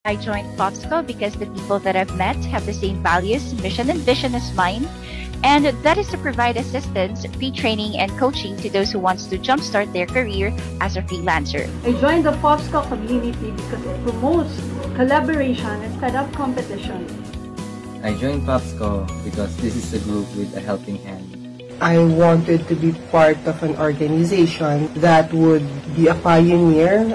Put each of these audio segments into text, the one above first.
I joined Popsicle because the people that I've met have the same values, mission, and vision as mine. And that is to provide assistance, free training, and coaching to those who wants to jumpstart their career as a freelancer. I joined the Popsicle community because it promotes collaboration instead of competition. I joined Popsicle because this is a group with a helping hand. I wanted to be part of an organization that would be a pioneer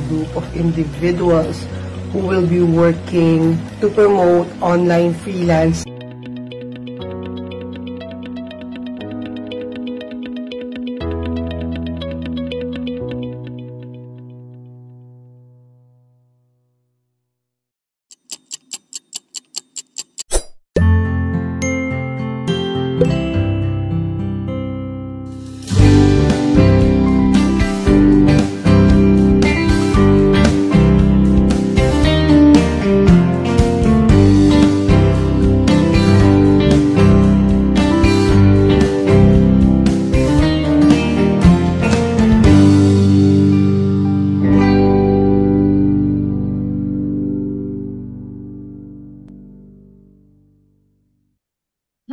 group of individuals who will be working to promote online freelance.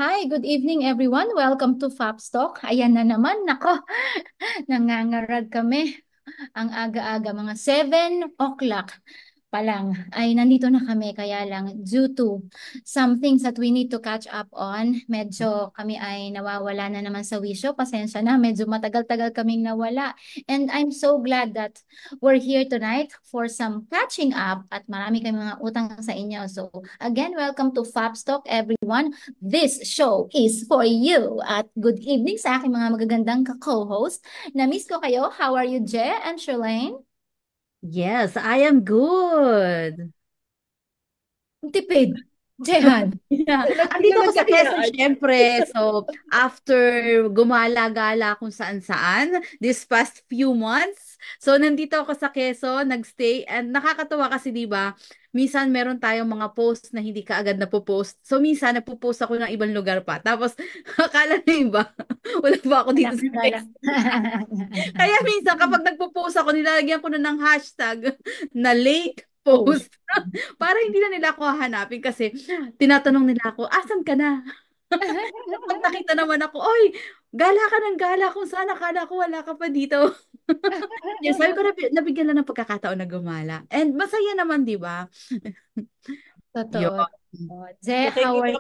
Hi, good evening everyone. Welcome to Faps Talk. Ayan na naman, nako, nangangarag kami. Ang aga-aga, mga 7 o'clock pa lang ay nandito na kami. Kaya lang, due to some things that we need to catch up on, medyo kami ay nawawala na naman sa wisyo. Pasensya na, medyo matagal-tagal kaming nawala. And I'm so glad that we're here tonight for some catching up at marami kami mga utang sa inyo. So again, welcome to Faps Talk everyone. This show is for you. At good evening sa aking mga magagandang ka-co-host. Na-miss ko kayo. How are you, Je and Shalane? Yes, I am good. Tipid. Jehan. Yeah. Andito ko sa Quezon, syempre. So, after gumala-gala kung saan-saan, this past few months, so nandito ako sa Quezon, nagstay, and nakakatawa kasi, di ba, minsan meron tayong mga posts na hindi ka agad napopost. So, minsan napopost ako ng ibang lugar pa. Tapos, akala na iba, wala pa ako dito sa Quezon. Kaya minsan, kapag nagpo-post ako, nilalagyan ko na ng hashtag na late post. Para hindi na nila ako hahanapin kasi tinatanong nila ako, asan ka na? Pag nakita naman ako, oy, gala ka ng gala kung saan akala ko wala ka pa dito. Yes, sabi ko nabigyan lang ng pagkakataon na gumala. And masaya naman, di ba? Totoo. Je, how are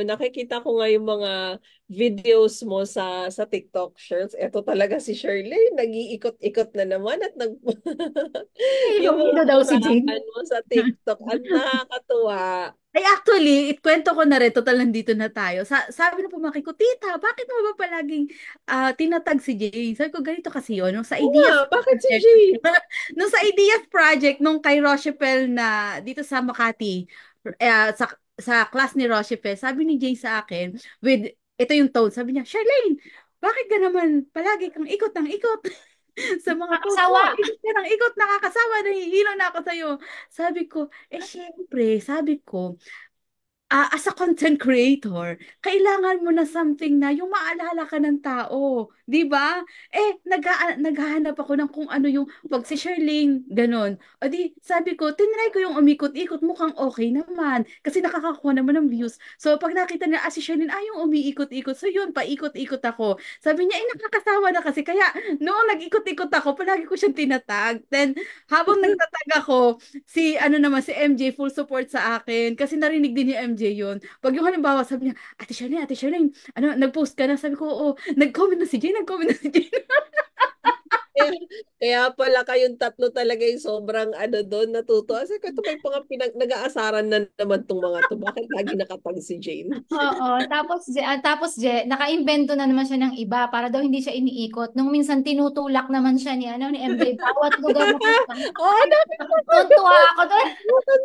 nakikita ko nga yung mga videos mo sa TikTok shirts. Ito talaga si Shirley, nag-iikot-ikot na naman at yung mga daw si Jane mo sa TikTok, ang nakakatuwa. Ay, actually, kwento ko na rin, total nandito na tayo. Sabi na pumaki ko, tita, bakit mo ba palaging tinatag si Jane? Sabi ko, ganito kasi yun. Nung sa IDF bakit si Jane? nung sa IDF project, nung kay Rochepel na dito sa Makati, sa class ni Rochepel, sabi ni Jane sa akin, ito yung tone, sabi niya, Charlene, bakit ka naman palagi kang ikot ng ikot? Sa mga Nakakasawa. ikot ka ng ikot, nakakasawa, nahihilo na ako sa'yo. Sabi ko, syempre, sabi ko, as a content creator, kailangan mo na something na yung maalala ka ng tao. Di ba? Naghahanap ako ng kung ano yung, wag si Sherling, ganun. O di, sabi ko, tinry ko yung umikot-ikot, mukhang okay naman. Kasi nakakakuha naman ng views. So, pag nakita niya, si Sherling, yung umiikot-ikot. So, yun, paikot-ikot ako. Sabi niya, nakakasawa na kasi. Kaya, noong nag-ikot-ikot ako, palagi ko siyang tinatag. Then, habang nagtatag ako, si MJ full support sa akin kasi narinig din ni MJ yun. Pag yung halimbawa sabi niya, Ate Charlene, nag-post ka na? Sabi ko, oo, nag-comment na si Jane. Kaya pala kayong tatlo talaga yung sobrang doon natuto. Kasi ito may mga nag-aasaran na naman tong mga to. Bakit lagi nakatag si Jane? Oo, tapos Je, naka-invento na naman siya ng iba para daw hindi siya iniikot. Nung minsan tinutulak naman siya ni MJ bawat lugar na punta. Tuntua ako doon.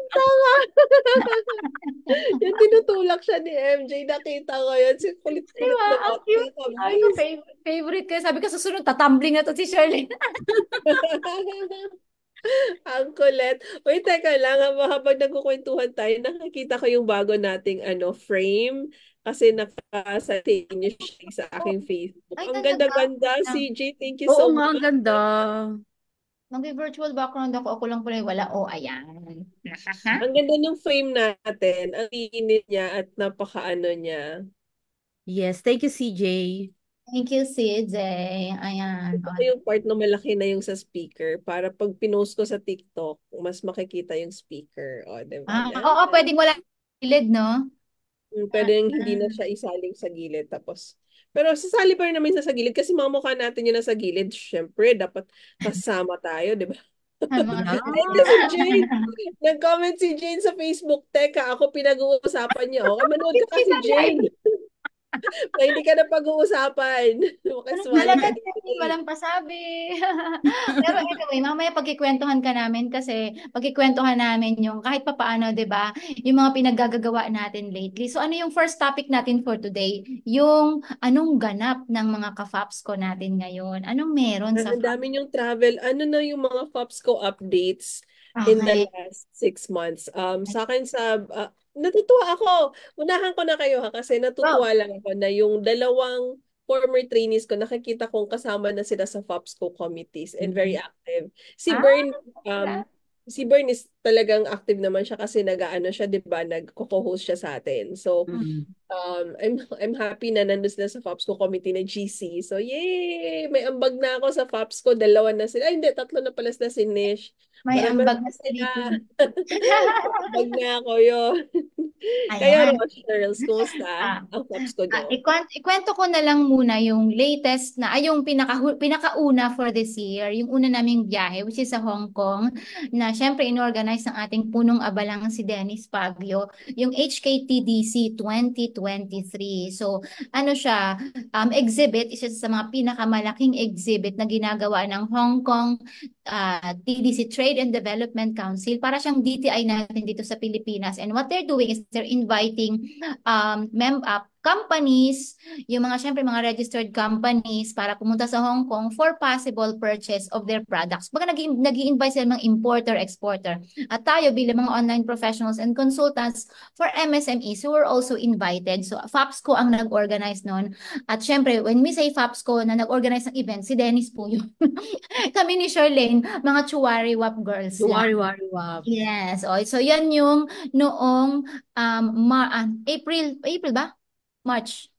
Tama. Yung tinutulak siya ni MJ, nakita ko yun. Si kulit-kulit Diba? na Ang cute. Sabi ko, favorite ko. Sabi ko, susunod, tatumbling na to si Shirley. Ang kulit. Wait, teka lang. Habang nagkukwentuhan tayo, nakikita ko yung bago nating frame. Kasi naka-setting niyo siya sa aking Facebook. Ay, Ang talaga? ganda-ganda, CJ. Thank you so Oo nga, much. ganda. Mag-virtual background ako lang pala yung wala. Oh, ayan. Ang ganda ng frame natin. Ang init niya at napakaano niya. Yes, thank you, CJ. Thank you, CJ. Ayan. Ito ko yung part na malaki na yung sa speaker para pag pinost ko sa TikTok, mas makikita yung speaker. O, diba? Oo, pwedeng wala gilid, no? Pwede yung hindi na siya isaling sa gilid. Tapos, pero sasali pa rin namin sa gilid kasi mga mukha natin yun nasa gilid. Siyempre, dapat kasama tayo, di ba? Ay, kasi Jane, nag-comment si Jane sa Facebook, teka, ako pinag-uusapan niya. Okay, manood ka kasi Jane. Kaya hindi ka na pag-uusapan. Makaswali ka din. Walang pasabi. Pero anyway, mamaya pagkikwentuhan ka namin kasi pagkikwentuhan namin yung kahit papaano, 'di ba? Yung mga pinaggagawa natin lately. So ano yung first topic natin for today? Yung anong ganap ng mga ka-FAPSCO natin ngayon? Anong meron sa Ang dami yung travel. Ano na yung mga FOPSCO updates in the Okay. last 6 months? Sa akin natutuwa ako. Unahan ko na kayo ha, kasi natutuwa lang ako na yung dalawang former trainees ko, nakikita kong kasama na sila sa FOPSCO committees and very active. Si Ah, Bern, si Bern is talagang active naman siya kasi nag-aano siya, 'di ba? Nagko-host siya sa atin. So, I'm happy na nandun sila sa FOPSCO committee na GC. So, yay! May ambag na ako sa FOPSCO. Dalawa na sila. Ay, hindi. Tatlo na pala sila si Nish. may Marami ambag na na sila. sila. Ambag na ako yun. Kayo, Ayan. Rochelle, kumusta ang FOPSCO nyo? Ikwento ko na lang muna yung latest na, ay yung pinakauna for this year, yung una naming biyahe, which is sa Hong Kong, na syempre inorganize ng ating punong abalang si Dennis Pagyo, yung HKTDC 2023. So, ano siya, exhibit, isa sa mga pinakamalaking exhibit na ginagawa ng Hong Kong TDC Trade and Development Council, para siyang DTI natin dito sa Pilipinas. And what they're doing is they're inviting companies, yung mga syempre mga registered companies para pumunta sa Hong Kong for possible purchase of their products. Baka nag-i-invite sila mga importer, exporter. At tayo bilang mga online professionals and consultants for MSMEs who were also invited. So FAPSCO ang nag-organize noon. At syempre, when we say FAPSCO na nag-organize ng event, si Dennis po yun. Kami ni Charlene, mga Chuwari Wap girls lang. Wap. Yes. So yan yung noong April ba? March.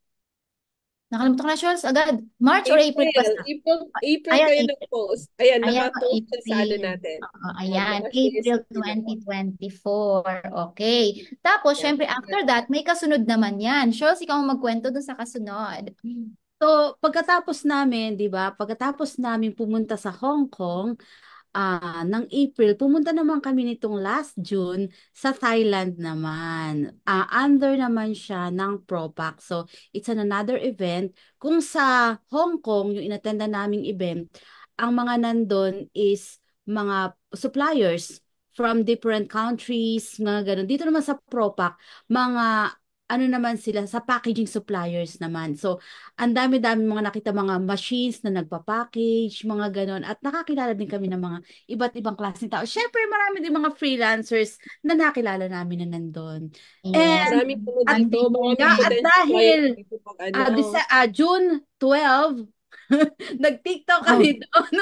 Nakalimutan ko na, Charles, agad. March or April basta. April Ayan, kayo April. nag-post. Ayan, Ayan, naka-post siya sa ano April. natin. Ayan, Naka-share April sa Singapore. 2024. Okay. Tapos, syempre, after that, may kasunod naman yan. Charles, ikaw ang magkwento dun sa kasunod. So, pagkatapos namin, 'di ba? Pagkatapos namin pumunta sa Hong Kong, ng April, pumunta naman kami nitong last June sa Thailand naman. Under naman siya ng PROPAC. So, it's another event. Kung sa Hong Kong, yung inattenda naming event, ang mga nandun is mga suppliers from different countries, mga ganun. Dito naman sa PROPAC, mga ano naman sila, sa packaging suppliers naman. So, ang dami-dami mga nakita mga machines na nagpa-package, mga ganon. At nakakilala din kami ng mga iba't ibang klaseng tao. Syempre, marami din mga freelancers na nakilala namin na nandun. Yes. Maraming puno dito. Maraming At potential dahil client dito pag ano. June 12, nag-TikTok kami doon.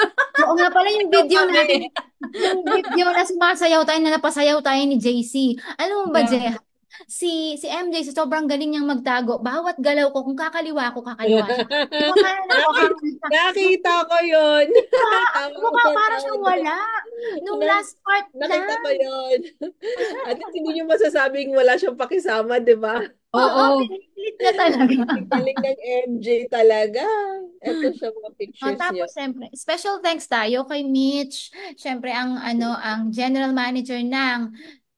Oo nga pala yung video natin. Yung video na sumasayaw tayo, na napasayaw tayo ni JC. Alam mo ba, Jay? Si MJ, sobrang galing niyang magtago. Bawat galaw ko, kung kakaliwa siya. Nakita ko yun. Mukha para siyang wala. Nung last part Nakita lang. ko yun. At least hindi niyo masasabing wala siyang pakisama, di ba? Oo, pinipilit niya talaga. Ang galing ng MJ talaga. Ito siya mga pictures niya. Tapos siyempre, special thanks tayo kay Mitch. Siyempre ang general manager ng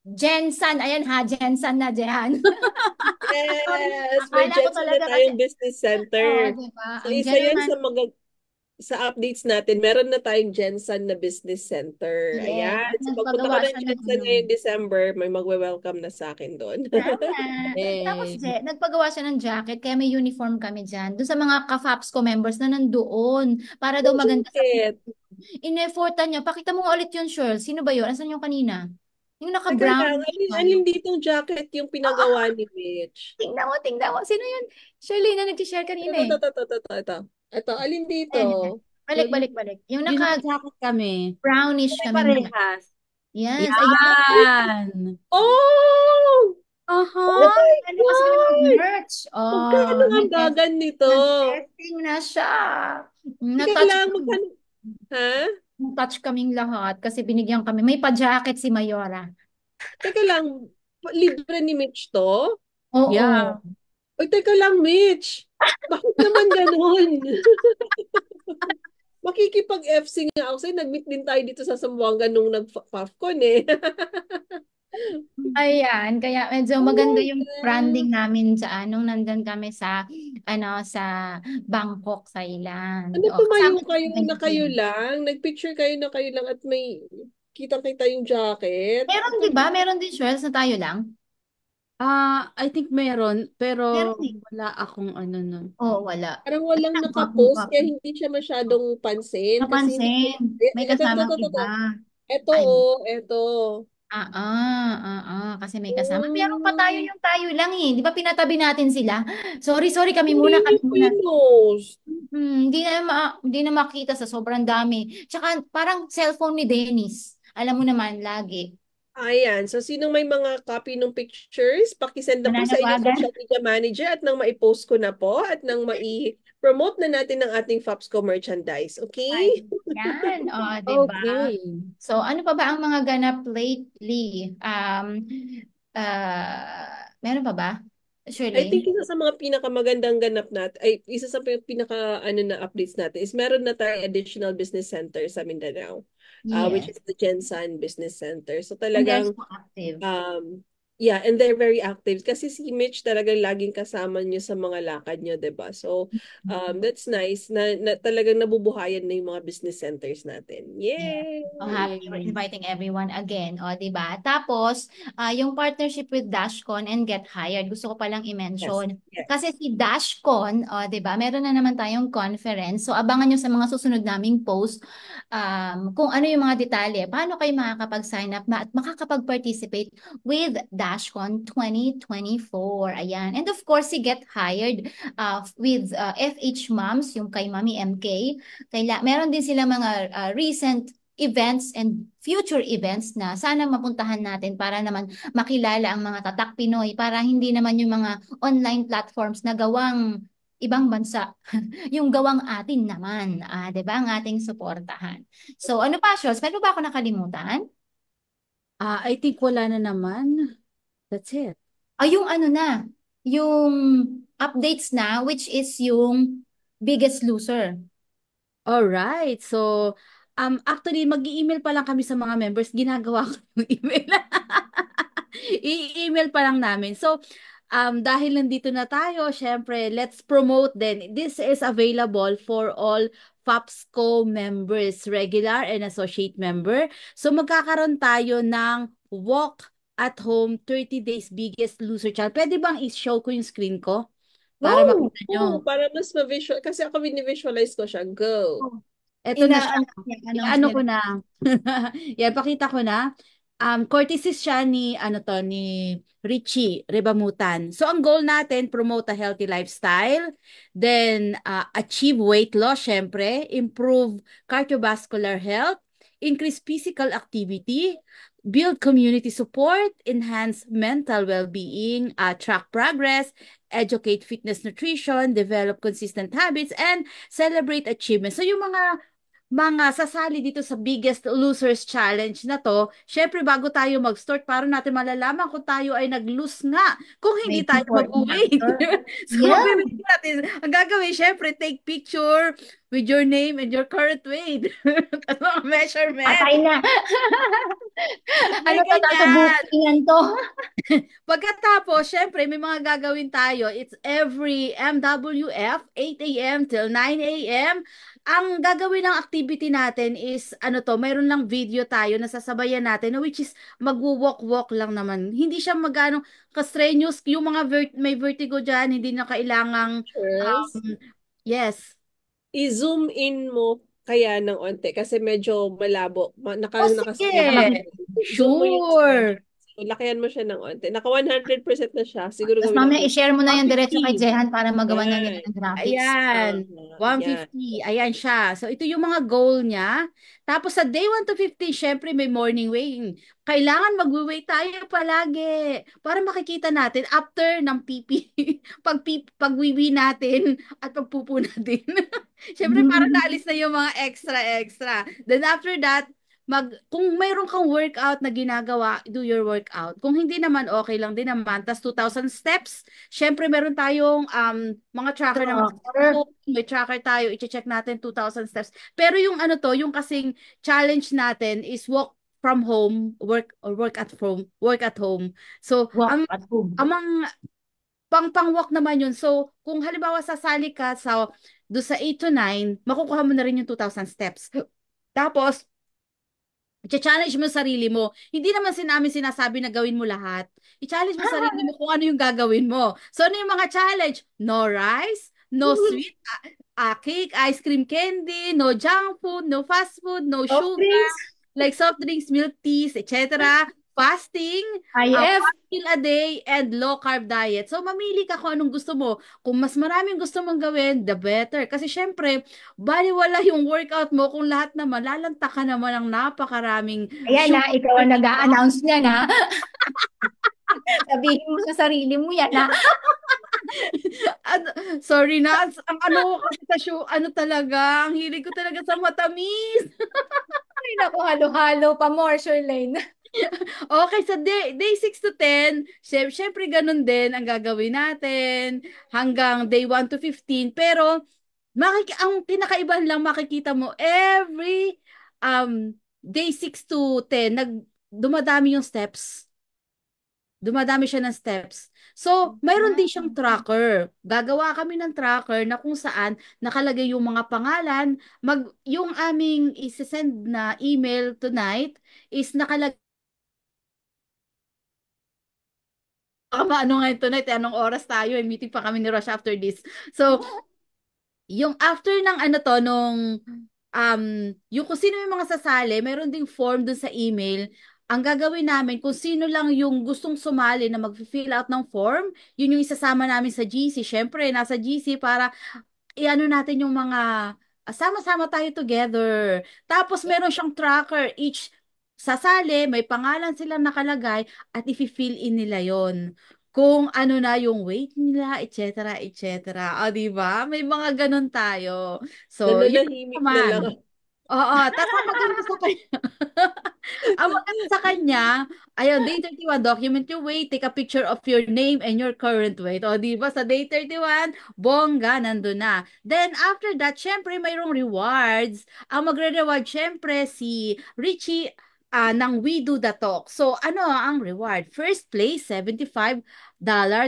Jensan. Ayan ha, Jensan na Jehan. Yes, may Akala ko Jetson na talaga tayong business center. diba? So, Ang isa general yan sa updates natin, meron na tayong Jensen na business center. Yes, Ayan. So, pagpunta nagpagawa ko ng siya ng Jensen ngayong December, may magwe-welcome na sa akin doon. Tapos, nagpagawa siya ng jacket, kaya may uniform kami dyan. Doon sa mga ka-FAPSCO members na nandoon. Para daw maganda sa Jacket. in-effortan niya. Pakita mo nga ulit yun, Shirl. Sino ba yun? Asan yung kanina? Yung Teka naka-brown. lang, alin ditong jacket yung pinagawa ni Mitch? Tingnan mo. Sino yun? Shirley na nag-share kanina eh. Ito. Ito, alin dito? Balik. Yung Yung naka-jacket kami. brownish kaming black. Pare-parehas. Yes, ayan. Yan. Oh! Oh Aha. my Ano kasi kami God! mag-merch. Magkano ang Nag-test, dagan nito? nag-testing na siya. Teka Na-touch lang, kami. magkano? Ha? Na-touch kaming lahat kasi binigyan kami. May pa-jacket si Mayora. Teka lang, libre ni Mitch to? Oo. Yeah. Oy, teka lang, Mitch. Bakit naman ganun? Makikipag-FC nga ako sa'yo. Nag-meet din tayo dito sa Zamboanga nung nag-PAFCON eh. Ayan, kaya medyo maganda Oh, yung branding namin sa nung nandun kami sa sa Bangkok, Thailand. ano, Kasama tumayo si kayo na kayo Benji. lang? Nag-picture kayo na kayo lang at may kitang-kita yung jacket? Meron 'di ba? Meron din shirts na tayo lang. I think meron, pero Meron eh. wala akong ano nun. Oo, wala. Parang Ay, walang nakapost nagwapong-gwapo. kaya hindi siya masyadong pansin. Kasi hindi ko... Napansin. May Ito, ito, kasamang ito, ito. iba. Ito, Ay, oh, ito. kasi may kasama. Meron pa tayo Oh, yung tayo lang eh. Di ba pinatabi natin sila? Sorry, kami hindi muna, niyo kami muna. pinost. Hindi na makita sa sobrang dami. Tsaka parang cellphone ni Dennis. Alam mo naman, lagi. Ayan. So, sinong may mga copy ng pictures, pakisend na po sa inyong Nananawagan. social media manager at nang maipost ko na po at nang mai-promote na natin ang ating FAPSCO merchandise. Okay? Ayan. O, di ba? Okay. So, ano pa ba ang mga ganap lately? Meron pa ba? I think Shirley? isa sa mga pinakamagandang ganap natin, ay isa sa pinaka ano na updates natin is meron na tayong additional business center sa Mindanao, which Yes. is the Gensan Business Center. So And they're talagang so active. yeah, and they're very active kasi si Mitch talagang laging kasama niyo sa mga lakad niyo, 'di ba? So that's nice na talagang nabubuhayan na yung mga business centers natin. Yeah. Yay! So happy we're inviting everyone again. O, di ba? Tapos, yung partnership with Dashcon and Get Hired, gusto ko palang Yes. i-mention. Yes. Kasi si Dashcon, o, di ba? Meron na naman tayong conference. So, abangan nyo sa mga susunod naming post kung ano yung mga detalye. Paano kayo makakapag-sign up at makakapag-participate with Dashcon 2024. Ayan. And of course, si Get Hired with FH Moms, yung kay Mami MK. Meron din sila mga recent events and future events na sana mapuntahan natin para naman makilala ang mga tatak Pinoy para hindi naman yung mga online platforms na gawang ibang bansa, yung gawang atin naman, 'di ba, ang ating suportahan. So, ano pa, Shols? Meron ba ako nakalimutan? I think wala na naman. That's it. Yung ano na, yung updates na, which is yung Biggest Loser. Alright. So, actually, mag-email pa lang kami sa mga members. Ginagawa ko yung email. I-email pa lang namin. So, dahil nandito na tayo, syempre, let's promote then. This is available for all FAPSCO members, regular and associate member. So, magkakaroon tayo ng walk at home 30 days biggest loser challenge. Pwede bang i-show ko yung screen ko? Para Go! makita nyo. Para mas ma-visual. Kasi ako visualize ko siya. Go! Eto na siya. Announce Ano niya ko na. Yan, pakita ko na. Courtesy siya ni, ni Richie Rebamutan. So, ang goal natin, promote a healthy lifestyle, then achieve weight loss, syempre, improve cardiovascular health, increase physical activity, build community support, enhance mental well-being, track progress, educate fitness nutrition, develop consistent habits, and celebrate achievements. So, yung mga sasali dito sa Biggest Losers Challenge na to, syempre bago tayo mag-start, para natin malalaman kung tayo ay nag-lose nga, kung hindi May tayo support mag-uwi. So, Yeah. mamimili natin. Ang gagawin, syempre, take picture with your name and your current weight. At mga measurement. Patay na. May Ano to, ganyan. tatabukingan to? Pagkatapos, syempre, may mga gagawin tayo. It's every MWF, 8 a.m. till 9 a.m. Ang gagawin ng activity natin is, mayroon lang video tayo na sasabayan natin, which is magwo-walk-walk lang naman. Hindi siya magano ka-strenuous. Yung mga may vertigo dyan, hindi na kailangang, yes. I-zoom in mo kaya ng onte kasi medyo malabo. Sige. Zoom mo yung Sure. lakihan mo siya ng onte. Naka 100% na siya. Siguro Tapos gawin mamaya natin i-share mo na yan diretso kay 150. Jehan para magawa na nila yan. ng graphics. Ayan, Yan. 150. Ayan siya. So, ito yung mga goal niya. Tapos, sa day 1 to 15, syempre, may morning weighing. Kailangan mag-weight tayo palagi para makikita natin after ng PP, pag-wiwi natin at pagpupo natin. Syempre, para naalis na yung mga extra. Then, after that, kung mayroon kang workout na ginagawa, do your workout. Kung hindi naman, okay lang din naman. Tas 2,000 steps. Syempre, meron tayong mga tracker na Tracker. may tracker tayo. I-check natin 2,000 steps. Pero yung ano to, yung kasing challenge natin is walk from home, work at home. So, Walk at home. amang pang-walk naman yun. So, kung halimbawa sasali ka do sa 8 to 9, makukuha mo na rin yung 2,000 steps. Tapos, i-challenge mo sarili mo. Hindi naman namin sinasabi na gawin mo lahat. I-challenge mo sarili mo kung ano yung gagawin mo. So, ano yung mga challenge? No rice, no sweet cake, ice cream candy, no junk food, no fast food, no Soft sugar, drinks. like soft drinks, milk teas, etc. Fasting, IF. 1 meal a day, and low carb diet. So, mamili ka kung anong gusto mo. Kung mas maraming gusto mong gawin, the better. Kasi syempre, baliwala yung workout mo kung lahat naman, lalanta ka naman ng napakaraming Ayan na, sugar. ikaw ang nag-a-announce niya na. Sabihin mo sa sarili mo yan na. Sorry na, ang ano kasi sa show, ano talaga, ang hilig ko talaga sa matamis. Ay, naku, halo-halo pa more, Shirlene. Okay, sa day 6 to 10, syempre ganun din ang gagawin natin hanggang day 1 to 15. Pero ang pinakaiba lang makikita mo every day 6 to 10, dumadami yung steps. Dumadami siya ng steps. So, mayroon din siyang tracker. Gagawa kami ng tracker na kung saan nakalagay yung mga pangalan. Yung aming isesend na email tonight is nakalagay ano ngayon tonight, anong oras tayo, meeting pa kami ni Rosh after this. So, yung after ng ano to, yung kung sino yung mga sasali, mayroon ding form dun sa email. Ang gagawin namin, kung sino lang yung gustong sumali na mag-fill out ng form, yun yung isasama namin sa GC. Syempre, nasa GC para iano natin yung mga sama-sama tayo together. Tapos meron siyang tracker. Each sasali, may pangalan silang nakalagay at i-fill in nila yon. Kung ano na yung weight nila, etc. O, di ba? May mga ganun tayo. So, yun Nananahimik na lang. naman. Oo, tapos ang maganda sa kanya. Ang maganda sa kanya, ayun, day 31, document your weight, take a picture of your name and your current weight. O, di ba? Sa day 31, bongga, nandun na. Then, after that, syempre, mayroong rewards. Ang magre-reward, syempre, si Richie ng We Do The Talk. So, ano ang reward? First place, $75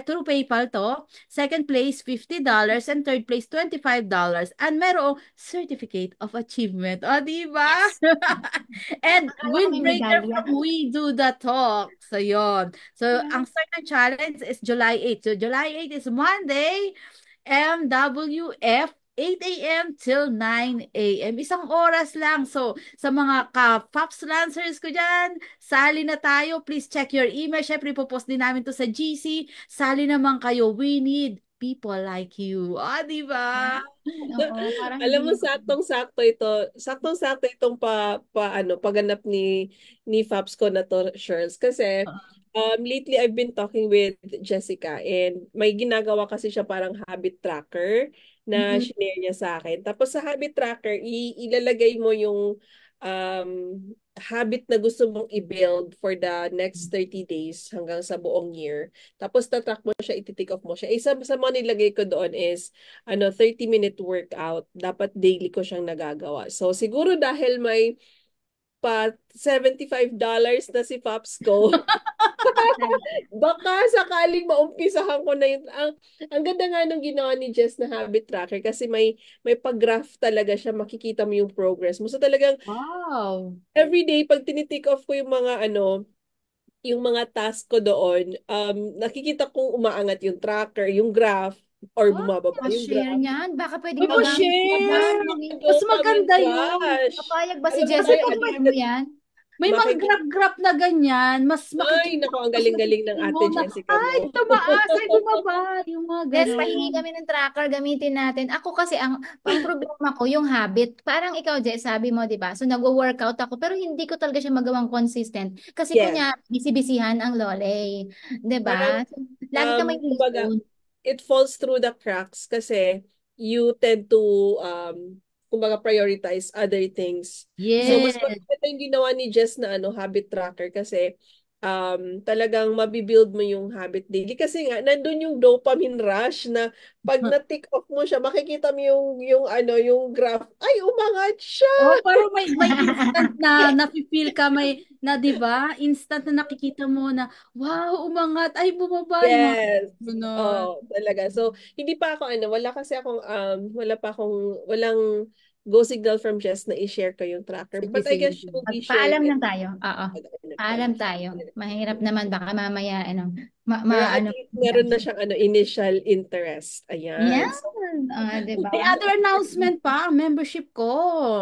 through PayPal to. Second place, $50. And third place, $25. And merong certificate of achievement. O, di ba? And windbreaker from We Do The Talk. So, yon. So, ang start ng challenge is July 8. So, July 8 is Monday, MWF, 8 a.m. till 9 a.m. Isang oras lang. So, sa mga ka-Pops Lancers ko dyan, sali na tayo. Please check your email. Syempre, ipopost din namin to sa GC. Sali naman kayo. We need people like you. Di ba? Oo, parang Alam mo, hindi- saktong-sakto ito. Saktong-sakto itong pagganap ni Fabs ko na to, Shirls. Kasi, lately I've been talking with Jessica and may ginagawa kasi siya parang habit tracker na shinare niya sa akin. Tapos sa habit tracker, ilalagay mo yung habit na gusto mong i-build for the next 30 days hanggang sa buong year. Tapos tatrack mo siya, iti-tick off mo siya. Isa sa mga nilagay ko doon is 30-minute workout. Dapat daily ko siyang nagagawa. So siguro dahil may pa $75 na si Pops ko. Baka sakaling maumpisahan ko na yun. Ang ganda nga nung ginawa ni Jess na habit tracker kasi may pag-graph talaga siya, makikita mo yung progress mo. So talagang Wow. everyday pag tinitick off ko yung yung mga task ko doon, nakikita kong umaangat yung tracker, yung graph, or bumababa yung share graph. niyan. Baka pwede Uy, share! Mas maganda yun. Papayag ba si Alam mo, Jessica? kaya I-share mo yan? May mga makikita. grab-grab na ganyan. Mas Ay, makikita nako, ang mo sa galing-galing ng sarili ate mo na, Jessica ay, mo. tumaas, ay, bumaba. Yung mga Yes, pahingi ganon. kami ng tracker, gamitin natin. Ako kasi, ang problema ko, yung habit. Parang ikaw, Jess, sabi mo, di ba? So, nagwo-workout ako, pero hindi ko talaga siya magawang consistent. Kasi Yes. kunya, bisi-bisihan ang lole. Di Parang, ba? So, lagi ka may kumbaga, reason. it falls through the cracks kasi you tend to, kumbaga, prioritize other things. So, mas Yes. maganda yung ginawa ni Jess na habit tracker kasi talagang mabibuild mo yung habit daily. Kasi nga, nandun yung dopamine rush na pag na-tick off mo siya, makikita mo yung graph. Ay, umangat siya! Oh, parang may instant na nafe-feel ka, na 'di ba? Instant na nakikita mo na wow, umangat, ay bumaba yung mga Yes. ganun. Oh, talaga. So, hindi pa ako wala kasi akong walang go signal from Jess na i-share ko yung tracker. Sige, But I sige, guess sige. she'll be sharing Magpaalam it. lang tayo. Oo. Paalam tayo. Mahirap naman, baka mamaya, Pero at least meron na siyang initial interest. Ayan. Yan. So, Di ba? May other announcement pa, membership ko.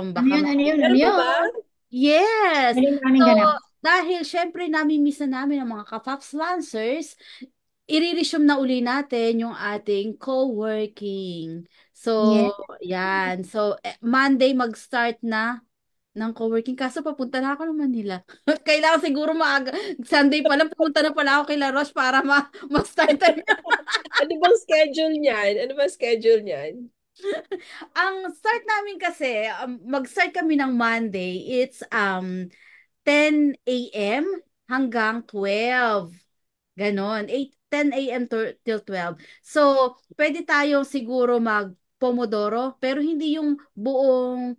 Ano Baka yun, ano yun, ano meron pa yun? ba? Yes. Ano yung aming So, ganap? dahil syempre nami-miss na namin ang mga ka-Faps Lancers, i-resume na uli natin yung ating co-working. So, Yeah. yan. So, Monday mag-start na ng co-working. Kaso papunta na ako ng Manila. Kailangan siguro maaga. Sunday pa lang, pumunta na pala ako kay La Roche para ma-start na. Ano bang schedule niyan? Ano bang schedule niyan? Ang start namin kasi, mag-start kami ng Monday. It's 10 a.m. hanggang 12. Ganon. 10 a.m. till 12. So, pwede tayo siguro mag-Pomodoro, pero hindi yung buong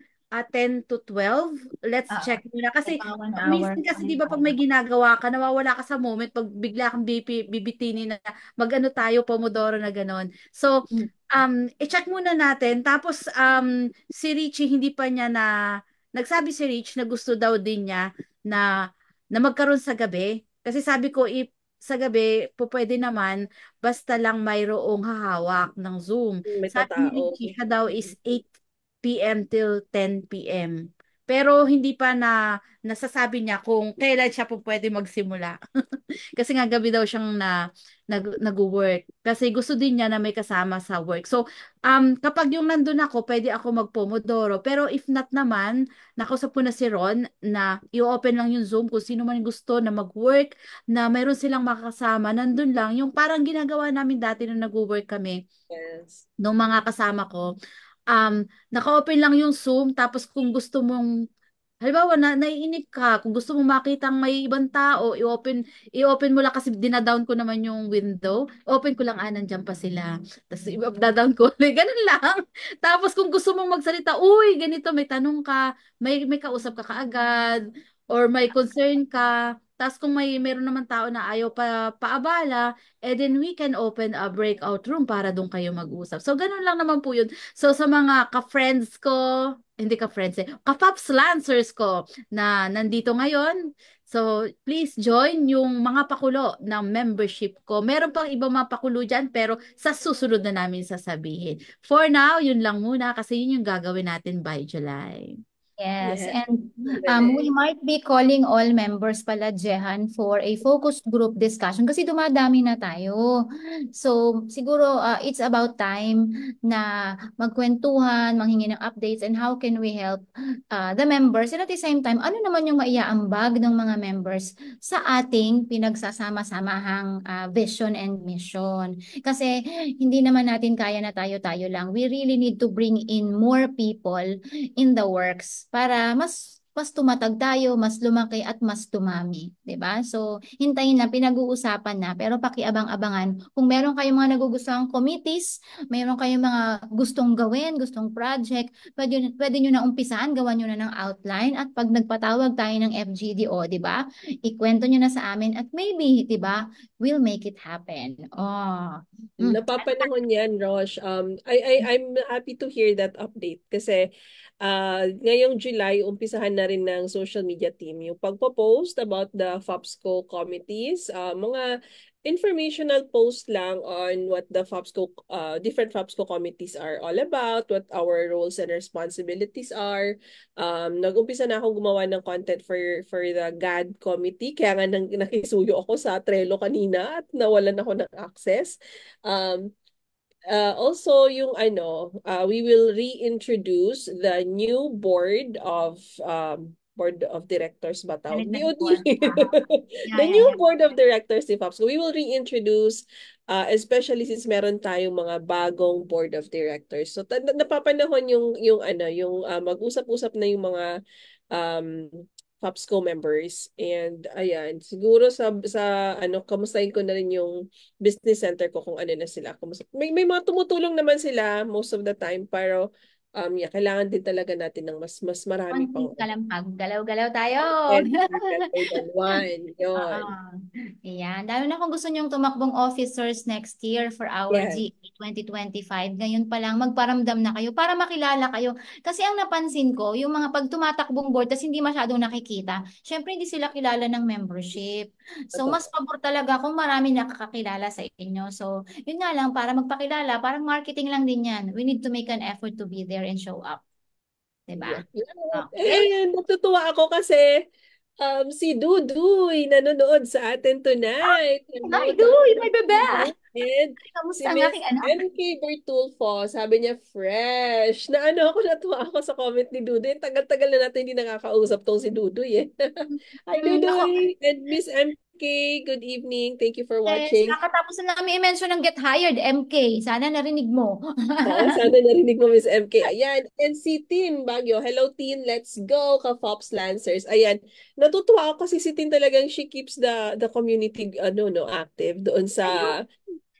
10 to 12. Let's Oo. check muna. Kasi, Baka 1 hour. minsan kasi, di ba, pag may ginagawa ka, nawawala ka sa moment, pag bigla kang bibitinin na mag-ano tayo, Pomodoro na ganon. So, Mm. i-check muna natin. Tapos, si Richie, hindi pa niya nagsabi si Rich na gusto daw din niya na magkaroon sa gabi. Kasi sabi ko, if sa gabi, po pwede naman, basta lang mayroong hahawak ng Zoom. May Sabi ni tatao. Richie, siya daw is 8 p.m. till 10 p.m. Pero hindi pa nasasabi niya kung kailan siya po pwede magsimula. Kasi nga gabi daw siyang nag-work. Kasi gusto din niya na may kasama sa work. So, kapag yung nandun ako, pwede ako mag-Pomodoro. Pero if not naman, nakausap ko na si Ron na i-open lang yung Zoom kung sino man gusto na mag-work, na mayroon silang makakasama. Nandun lang. Yung parang ginagawa namin dati nung nag-work kami, Yes. nung mga kasama ko. Naka-open lang yung Zoom. Tapos kung gusto mong halimbawa naiinip ka, kung gusto mong makita ang may ibang tao, i-open mo lang kasi dinadown ko naman yung window. Open ko lang, nandiyan pa sila. Tapos dadown ko ulit. Ganun lang. Tapos kung gusto mong magsalita, uy, ganito, may tanong ka, may kausap ka kaagad, or may concern ka. Tapos kung meron naman tao na ayaw paabala, then we can open a breakout room para doon kayo mag-usap. So, ganun lang naman po yun. So, sa mga ka-friends ko, hindi ka-friends ka-Pops Lancers ko na nandito ngayon. So, please join yung mga pakulo ng membership ko. Meron pang ibang mga pakulo dyan, pero sa susunod na namin sasabihin. For now, yun lang muna kasi yun yung gagawin natin by July. Yes, Yes. and we might be calling all members pala, Jehan, for a focus group discussion kasi dumadami na tayo. So, siguro it's about time na magkwentuhan, manghingi ng updates, and how can we help the members. And at the same time, ano naman yung maiaambag ng mga members sa ating pinagsasama-samahang vision and mission. Kasi hindi naman natin kaya na tayo-tayo lang. We really need to bring in more people in the works para mas tumatag tayo, mas lumaki at mas tumami, 'di ba? So, hintayin na pinag-uusapan na pero pakiabang-abangan kung meron kayong mga nagugustuhang committees, meron kayong mga gustong gawin, gustong project, pwede nyo na umpisahan, gawan nyo na ng outline at pag nagpatawag tayo ng FGDO, 'di ba? Ikwento nyo na sa amin at maybe, 'di ba, we'll make it happen. Oh. Napapanahon yan, Rosh. I'm happy to hear that update kasi ngayong July, umpisahan na na rin ng social media team yung pagpo-post about the FOPSCO committees, mga informational post lang on what the FOPSCO, different FOPSCO committees are all about, what our roles and responsibilities are. Nag-umpisa na akong gumawa ng content for the GAD committee, kaya nga nakisuyo ako sa Trello kanina at nawalan ako ng access. Also, we will reintroduce the new board of directors ba tawag? BOD. The new board of directors ni FOPSCO. We will reintroduce, especially since meron tayong mga bagong board of directors. So napapanahon yung mag-usap-usap na yung mga um, FOPSCO members. And ayan, siguro sa kamustahin ko na rin yung business center ko kung ano na sila. May mga tumutulong naman sila most of the time, pero kailangan din talaga natin ng mas marami pang Konting kalampag. Galaw-galaw tayo. One. Yun. Ayan. Lalo na kung gusto nyong tumakbong officers next year for our Yes. GA 2025. Ngayon pa lang, magparamdam na kayo para makilala kayo. Kasi ang napansin ko, yung mga pag tumatakbong board, tas hindi masyadong nakikita, syempre hindi sila kilala ng membership. So, mas pabor talaga kung marami nakakakilala sa inyo. So, yun nga lang, para magpakilala, parang marketing lang din yan. We need to make an effort to be there and show up. Diba? Yeah. Okay. Natutuwa ako kasi si Duduy nanonood sa atin tonight. Hi, Duy! May bebe! And si Kamusta ang Miss aking anak? MK Bertulfo, sabi niya fresh. Natuwa ako sa comment ni Duduy. Tagal-tagal na natin hindi nakakausap tong si Duduy eh. Hi Duduy! And Miss MK, good evening. Thank you for watching. Kakatapos na namin i-mention ng Get Hired, MK. Sana narinig mo. Oo, sana narinig mo, Miss MK. Ayan. And si Tin Baguio. Hello, Tin. Let's go, ka-Fops Lancers. Ayan. Natutuwa ako kasi si Tin talagang she keeps the community active doon sa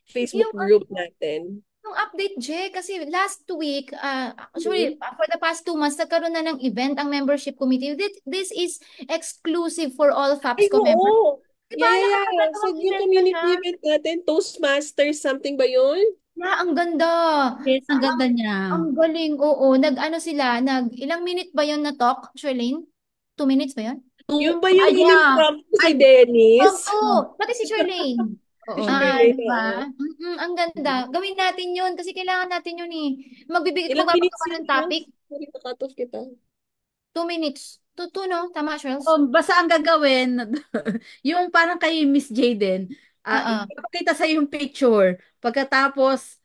Facebook group natin. Yung update, Jay, kasi last week, actually, for the past 2 months, nagkaroon na ng event ang membership committee. This is exclusive for all FAPSCO members. Diba? Yeah. So, yung community event natin, Toastmasters, something ba yun? Yeah, ang ganda. Yes, ang ganda niya. Ang galing, oo. Ilang minute ba yun na talk, Charlene? 2 minutes ba yun? Yung ba yung in-impromptu si Dennis? Oo, pati si Charlene. Diba? Ang ganda. Gawin natin yun kasi kailangan natin yun eh. Ilang minutes ka ng topic. Sorry, nakatos kita. 2 minutes. 2, no? Tama, Charles? Basta ang gagawin, yung parang kay Miss Jaden, ipapakita sa yung picture. Pagkatapos,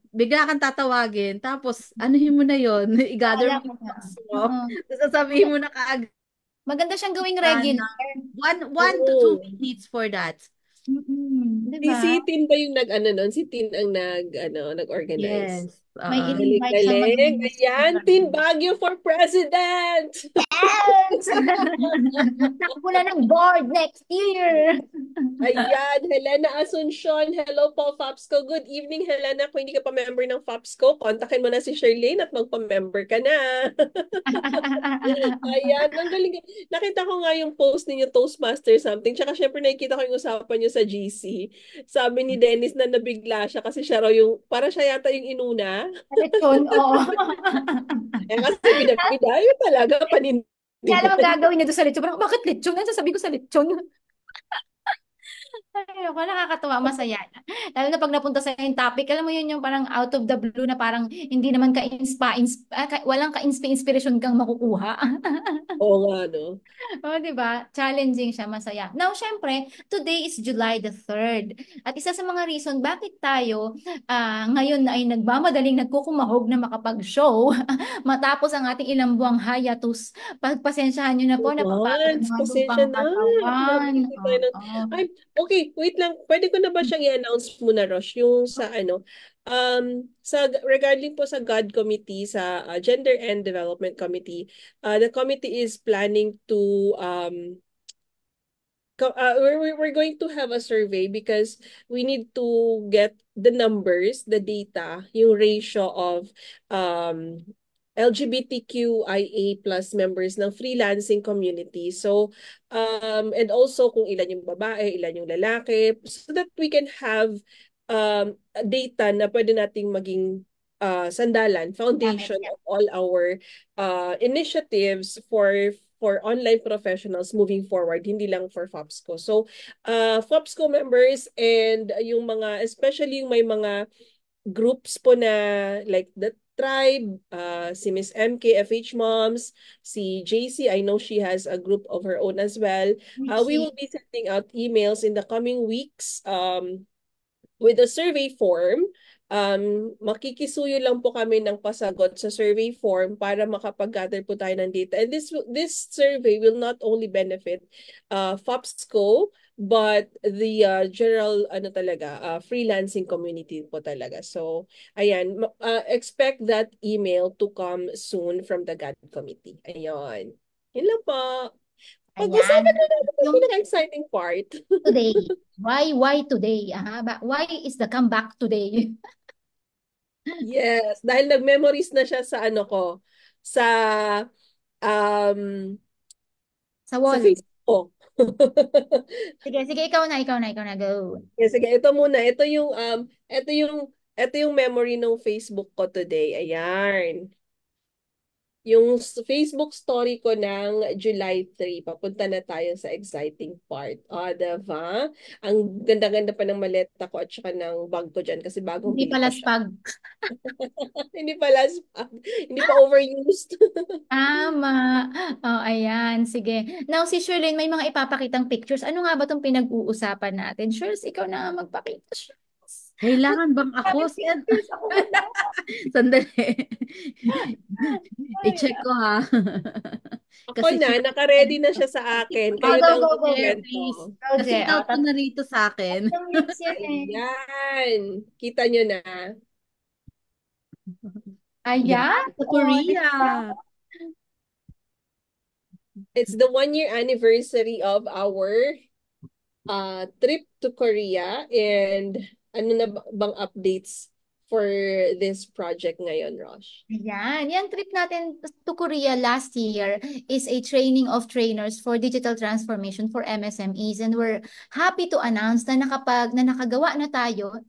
bigla kang tatawagin. Tapos, anuhin mo na yon i-gather mo. Sasabihin mo na kaagad. Maganda siyang gawing regular. 1 to 2 minutes for that. Diba? Si Tin ba yung Si Tin ang nag-organize. Yes. May invite siya Ayan, Tin Baguio for president! Yes! Takbo na ng board next year! Ayan, Helena Asuncion. Hello po, FOPSCO. Good evening, Helena. Kung hindi ka pa member ng FOPSCO, kontakin mo na si Charlene at magpa-member ka na. Ayan, ang galing. Nakita ko nga yung post ninyo, Toastmaster something. Tsaka syempre nakikita ko yung usapan nyo sa GC. Sabi ni Dennis na nabigla siya kasi siya raw para siya yata yung inuna. Lechon, oo. Kasi bidayo talaga, panindig. Hindi alam ang gagawin niya doon sa lechon. Bakit lechon? Ano sasabihin ko sa lechon? Ayoko, nakakatawa, masaya. Lalo na pag napunta sa yung topic, alam mo yun yung parang out of the blue na parang hindi naman walang ka-inspiration kang makukuha. Oo nga, no? Diba? Challenging siya, masaya. Now, syempre, today is July the 3rd. At isa sa mga reason bakit tayo ngayon ay nagmamadaling nagkukumahog na makapag-show matapos ang ating ilang buwang hiatus. Pagpasensyahan nyo na po, napapagod mga pasensya lupang katawan. Okay, wait lang. Pwede ko na ba siyang i-announce muna, Rosh? Yung sa regarding po sa GOD committee, sa Gender and Development Committee, the committee is planning to we're going to have a survey because we need to get the numbers, the data, yung ratio of LGBTQIA plus members ng freelancing community. So, and also kung ilan yung babae, ilan yung lalaki, so that we can have data na pwede nating maging sandalan, Gamit. foundation of all our initiatives for online professionals moving forward, hindi lang for FOPSCO. So, FOPSCO members and yung mga, especially yung may mga groups po na like the Tribe, si Miss MK, FH Moms, si JC, I know she has a group of her own as well. We will be sending out emails in the coming weeks with a survey form. Makikisuyo lang po kami ng pasagot sa survey form para makapag-gather po tayo ng data. And this survey will not only benefit FOPSCO, but the general freelancing community po talaga. So, ayan, expect that email to come soon from the GAD committee. Ayun. Yun lang po. Pag-usapan na natin yung exciting part. Today. Why today? Why is the comeback today? Yes, dahil nag-memories na siya sa ano ko, sa um Sa sa wall. Facebook. Sige, ikaw na, go. Yes, sige, ito muna. Ito yung memory ng Facebook ko today. Ayan. Yung Facebook story ko ng July 3, papunta na tayo sa exciting part. Diba? Ang ganda-ganda pa ng maleta ko at saka ng bag ko dyan kasi bagong Hindi bili pala pa siya. spag. Hindi pala spag. Hindi pa overused. Tama. Ayan. Sige. Now, si Shirlene, may mga ipapakitang pictures. Ano nga ba itong pinag-uusapan natin? Shirls, ikaw na nga magpakita. Kailangan bang ako? Sandali. I-check ko ha. Ako na, naka-ready na siya sa akin. Kayo Go, nang go, go. kwento. Kasi ikaw po narito sa akin. Ayan. Kita nyo na. Ayan. Sa Korea. It's the 1-year anniversary of our trip to Korea. And ano na bang updates for this project ngayon, Rosh? Ayan. Yan trip natin to Korea last year is a training of trainers for digital transformation for MSMEs, and we're happy to announce na nakagawa na tayo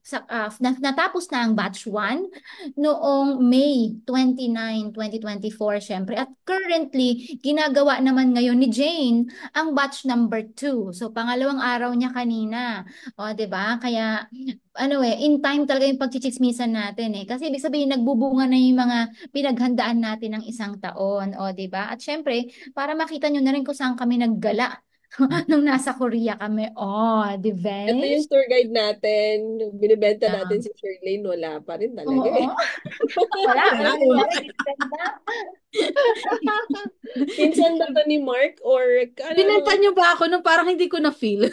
natapos na ang batch 1 noong May 29, 2024 syempre, at currently ginagawa naman ngayon ni Jane ang batch number 2. So pangalawang araw niya kanina. O, 'di ba? Kaya in time talaga yung pagchichismisan natin kasi ibig sabihin nagbubunga na yung mga pinaghandaan natin ng isang taon, o 'di ba? At syempre, para makita nyo na rin kung saan kami naggala nung nasa Korea kami. Di ba? Ito yung tour guide natin. Binibenta natin si Shirlene. Wala pa rin talaga Wala. Pinsan ba to ni Mark? Or Binenta nyo ba ako nung parang hindi ko na-feel?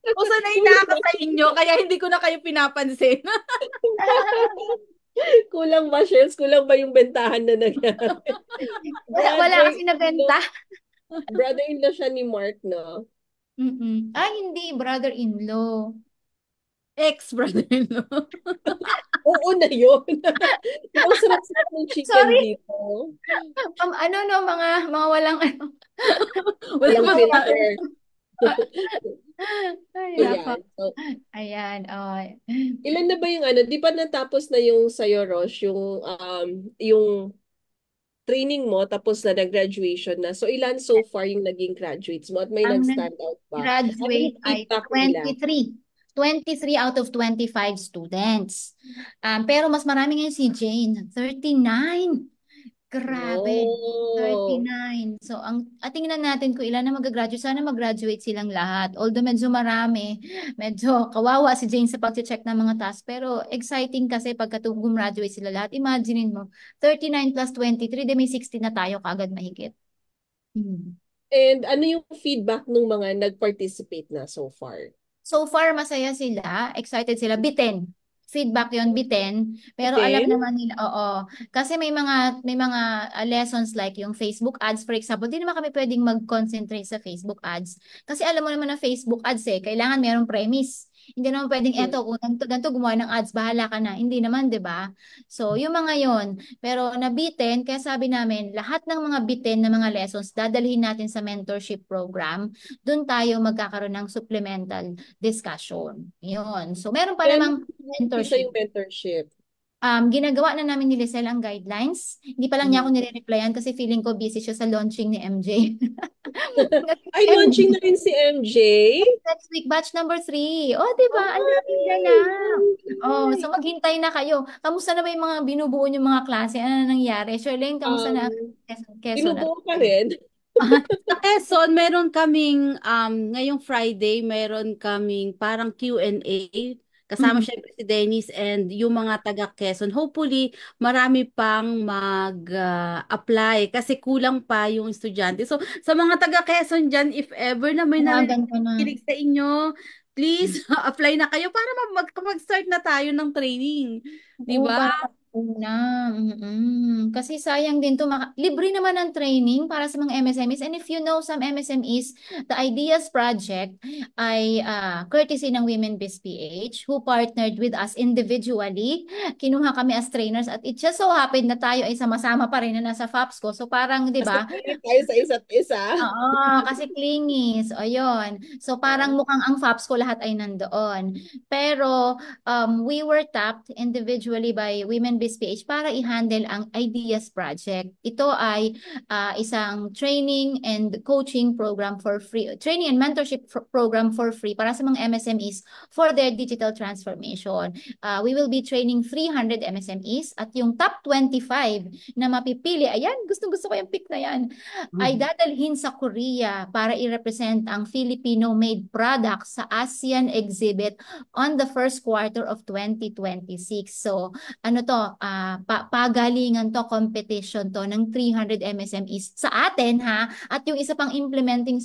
O sanay na ako sa inyo, kaya hindi ko na kayo pinapansin. Kulang ba, Shells? Kulang ba yung bentahan na nangyari? Wala kasi nabenta. Brother-in-law siya ni Mark, no? Hindi. Brother-in-law. Ex-brother-in-law. Oo na yun. Ang sarap-sarap ng chicken dito. Mga walang Walang filter. Ayan. Ayan. Ilan na ba yung di pa natapos na yung sa'yo, Rosh, yung training mo, tapos na nag-graduation na. So, ilan so far yung naging graduates mo? At may nag-stand out ba? Graduate ay 23. 23 out of 25 students. Pero mas marami ngayon si Jane. 39. Grabe. 39. So, tingnan natin kung ilan na mag-graduate. Sana mag-graduate silang lahat. Although medyo marami. Medyo kawawa si Jane sa pag-check ng mga tasks. Pero exciting kasi pagka gumraduate sila lahat. Imaginein mo, 39 plus 23, may 60 na tayo kagad mahigit. And ano yung feedback ng mga nag-participate na so far? So far, masaya sila. Excited sila. Bitin. Feedback yon, bitin. Pero Okay. alam naman nila, kasi may mga lessons like yung Facebook ads, for example, di naman kami pwedeng mag-concentrate sa Facebook ads. Kasi alam mo naman na Facebook ads kailangan merong premise. Hindi naman pwedeng kung ganito gumawa ng ads, bahala ka na. Hindi naman, di ba? So, yung mga yon. Pero nabitin, kaya sabi namin, lahat ng mga bitin na mga lessons, dadalhin natin sa mentorship program. Doon tayo magkakaroon ng supplemental discussion. Yun. So, meron pa namang Isa mentorship. yung mentorship. Ginagawa na namin ni Lizelle ang guidelines. Hindi pa lang niya ako nire-replyan kasi feeling ko busy siya sa launching ni MJ. Ay, launching na rin si MJ? Next week, batch number 3. Oh, di ba? Ang daming ganap. Oh, so maghintay na kayo. Kamusta na ba yung mga binubuo yung mga klase? Ano na nangyari? Shirlene, kamusta na ang Quezon at Binubuo pa rin. Sa Quezon, meron kaming, ngayong Friday, meron kaming parang Q&A. Kasama syempre si Dennis and yung mga taga Quezon. Hopefully, marami pang mag-apply kasi kulang pa yung estudyante. So, sa mga taga Quezon dyan, if ever na may Tawagan ko na. nakikinig sa inyo, please apply na kayo para mag-start na tayo ng training. Di Oo, ba? para una. Kasi sayang din to. Libre naman ang training para sa mga MSMEs. And if you know some MSMEs, the Ideas Project ay courtesy ng Women Biz PH who partnered with us individually. Kinuha kami as trainers at it just so happened na tayo ay sama-sama pa rin na nasa FAPSCO. So parang, di ba? Kasi tayo sa isa't isa. Oo, kasi clingy. So, ayun. So, parang mukhang ang FAPS ko lahat ay nandoon. Pero, we were tapped individually by Women Biz PH para i-handle ang Ideas Project. Ito ay isang training and coaching program for free, training and mentorship program for free para sa mga MSMEs for their digital transformation. We will be training 300 MSMEs at yung top 25 na mapipili, ayan, gustong-gusto ko yung pick na yan, ay dadalhin sa Korea para i-represent ang Filipino-made products sa ASEAN exhibit on the first quarter of 2026. So, ano to, pagalingan to, competition to ng 300 MSMEs sa atin ha, at yung isa pang implementing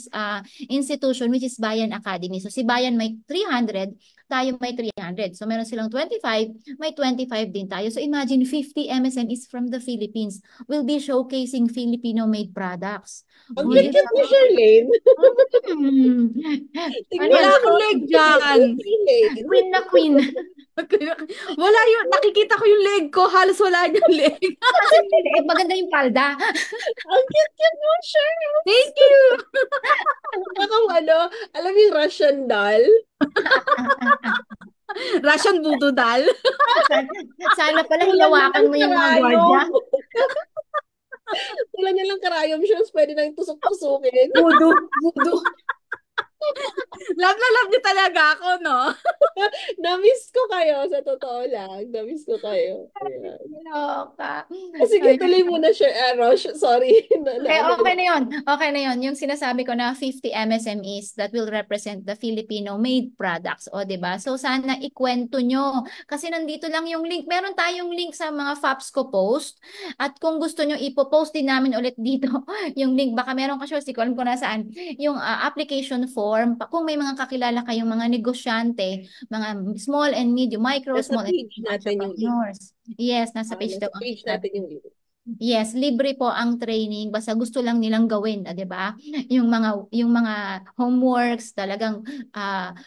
institution which is Bayan Academy. So, si Bayan may 300, tayo may 300. So, meron silang 25, may 25 din tayo. So, imagine 50 MSMEs from the Philippines will be showcasing Filipino-made products. Ang Oh, cute ni Charlene. Tingnan Wala mo. akong leg dyan. Queen na queen. Wala yun. Nakikita ko yung leg ko. Halos wala yung leg. Kasi maganda yung palda. Ang cute mo, Charlene. Thank you. Parang alam mo yung Russian doll? Russian voodoo doll. Sana pala hinawakan mo yung mga gwardiya. Wala niya lang karayom siya, pwede nang tusok-tusukin. Voodoo. Voodoo. Love na love niyo talaga ako, no? Na-miss ko kayo, sa totoo lang. Na-miss ko kayo. Ayan. Loka. Sige, tuloy mo na siya, Rosh. Sorry. Okay na yun. Okay na yun. Yung sinasabi ko na 50 MSMEs that will represent the Filipino-made products. O, diba? So, sana ikwento nyo. Kasi nandito lang yung link. Meron tayong link sa mga FAPSCO post. At kung gusto nyo, ipopost din namin ulit dito yung link. Baka meron ka sure, si alam ko nasaan. Yung application form. Kung may mga kakilala kayong mga negosyante, mga small and medium, micro, Nasa small and page medium natin yung link. entrepreneurs. Yes, nasa page daw. Nasa page natin yung link. Yes, libre po ang training basta gusto lang nilang gawin, 'di ba? Yung mga homeworks talagang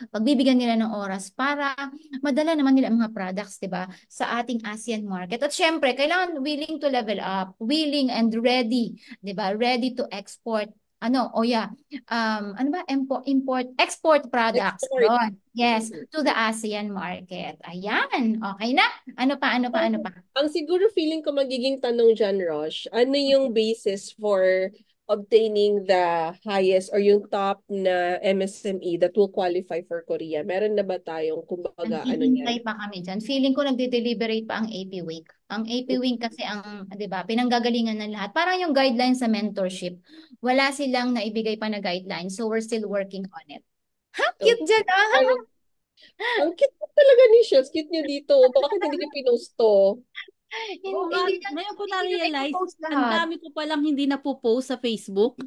pagbibigyan nila ng oras para madala naman nila ang mga products, 'di ba? Sa ating ASEAN market. At syempre, kailangan willing to level up, willing and ready, 'di ba? Ready to export. Ano ba? Export products. Export. Yun. Yes, to the ASEAN market. Ayan, okay na. Ano pa? Ang siguro feeling ko magiging tanong dyan, Rosh, ano yung basis for obtaining the highest or yung top na MSME that will qualify for Korea? Meron na ba tayong, kumbaga, Naghihintay pa kami dyan. Feeling ko nagde-deliberate pa ang AP Week. Ang AP Week kasi ang, di ba, pinanggagalingan ng lahat. Parang yung guidelines sa mentorship. Wala silang naibigay pa na guidelines. So we're still working on it. Ha? Cute dyan, Ang cute talaga ni Shells. Cute niya dito. Bakit hindi niya pinost to? Ngayon ko na-realize, ang dami ko palang hindi na-post sa Facebook.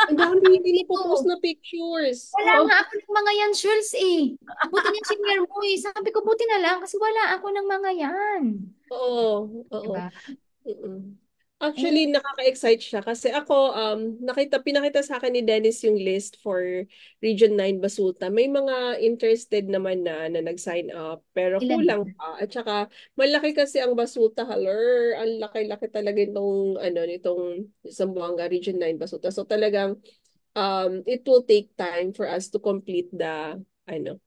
Ang dami hindi na-post na pictures. Wala nga ako ng mga yan, Shirls eh. Buti niya sinare mo eh. Sabi ko, buti na lang kasi wala ako ng mga yan. Oo. Diba? Actually, nakaka-excite siya kasi ako, pinakita sa akin ni Dennis yung list for Region 9 Basuta. May mga interested naman na nag-sign up, pero Ilan? kulang pa. At saka, malaki kasi ang Basuta, haler. Ang laki-laki talaga nitong Zamboanga Region 9 Basuta. So talagang, it will take time for us to complete the, and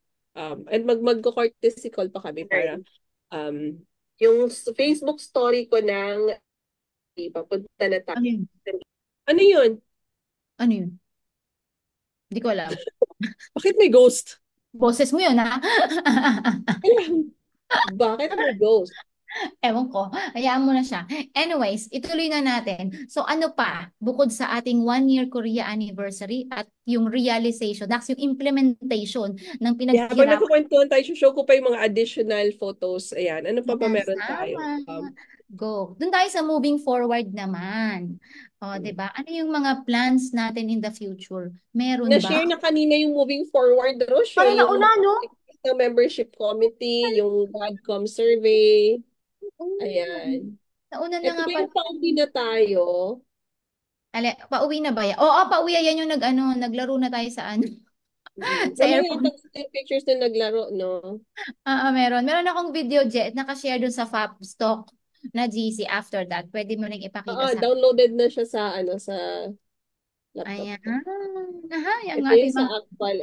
mag-courtesy call pa kami para, Yung Facebook story ko ng papunta na tayo. Ano yun? Ano yun? Ano yun? Hindi ko alam. Bakit may ghost? Boses mo yun, ha? Bakit may ghost? Ewan ko. Hayaan mo na siya. Anyways, ituloy na natin. So ano pa, bukod sa ating 1-year Korea anniversary at yung realization, that's yung implementation ng Yeah, habang pinaghirapan. nagkukwentuhan tayo, show ko pa yung mga additional photos. Ayan, ano pa ba Yes, meron tayo? tama. Go. Doon tayo sa moving forward naman. O, 'di ba? Ano yung mga plans natin in the future? Meron ba? Na-share na kanina yung moving forward, Roche, Parang yung nauna, no? ng membership committee, yung GADCOM survey. Ayan. Nauna na Ito nga ba pala. yung pauwi na tayo? Pauwi na ba yan? Oo, pauwi yan yung naglaro na tayo sa ano, sa Wala airport. yata yung pictures na naglaro, no? Meron. Meron akong video, Jet, nakashare dun sa Fapstock na GC after that. Pwede mo ring Oo, ipakita sa... downloaded na siya sa, sa laptop Ayan. ko. Aha, yung Ito ating yung sa mga... actual,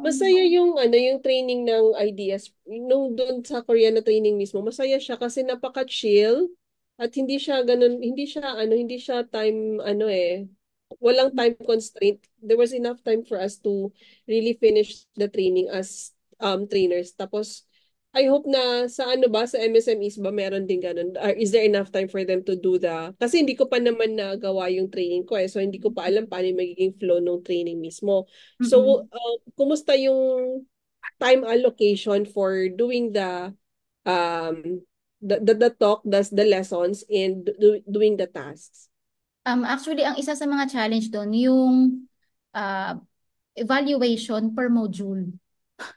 Masaya yung, yung training ng ideas. Nung doon sa Korean na training mismo, masaya siya kasi napaka-chill. At hindi siya ganun, hindi siya time, walang time constraint. There was enough time for us to really finish the training as trainers. Tapos, I hope na sa sa MSMEs ba meron din ganun? Or is there enough time for them to do kasi hindi ko pa naman nagawa yung training ko So, hindi ko pa alam paano yung magiging flow ng training mismo. So, kumusta yung time allocation for doing um, the talk, the lessons, and doing the tasks? Actually, ang isa sa mga challenge doon, yung uh, evaluation per module.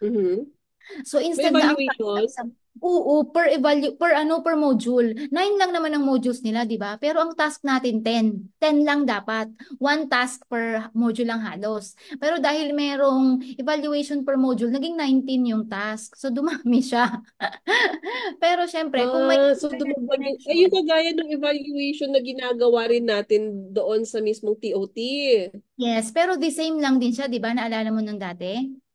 Mm-hmm. So May instead na ang evaluation? per module. 9 lang naman ang modules nila, 'di ba? Pero ang task natin 10. 10 lang dapat. One task per module lang halos. Pero dahil merong evaluation per module, naging 19 yung task. So dumami siya. Pero syempre, kung may So internet dumagdag yung connection, kagaya ng evaluation na ginagawa rin natin doon sa mismong TOT. yes, pero the same lang din siya, 'di ba? Naalala mo nung dati?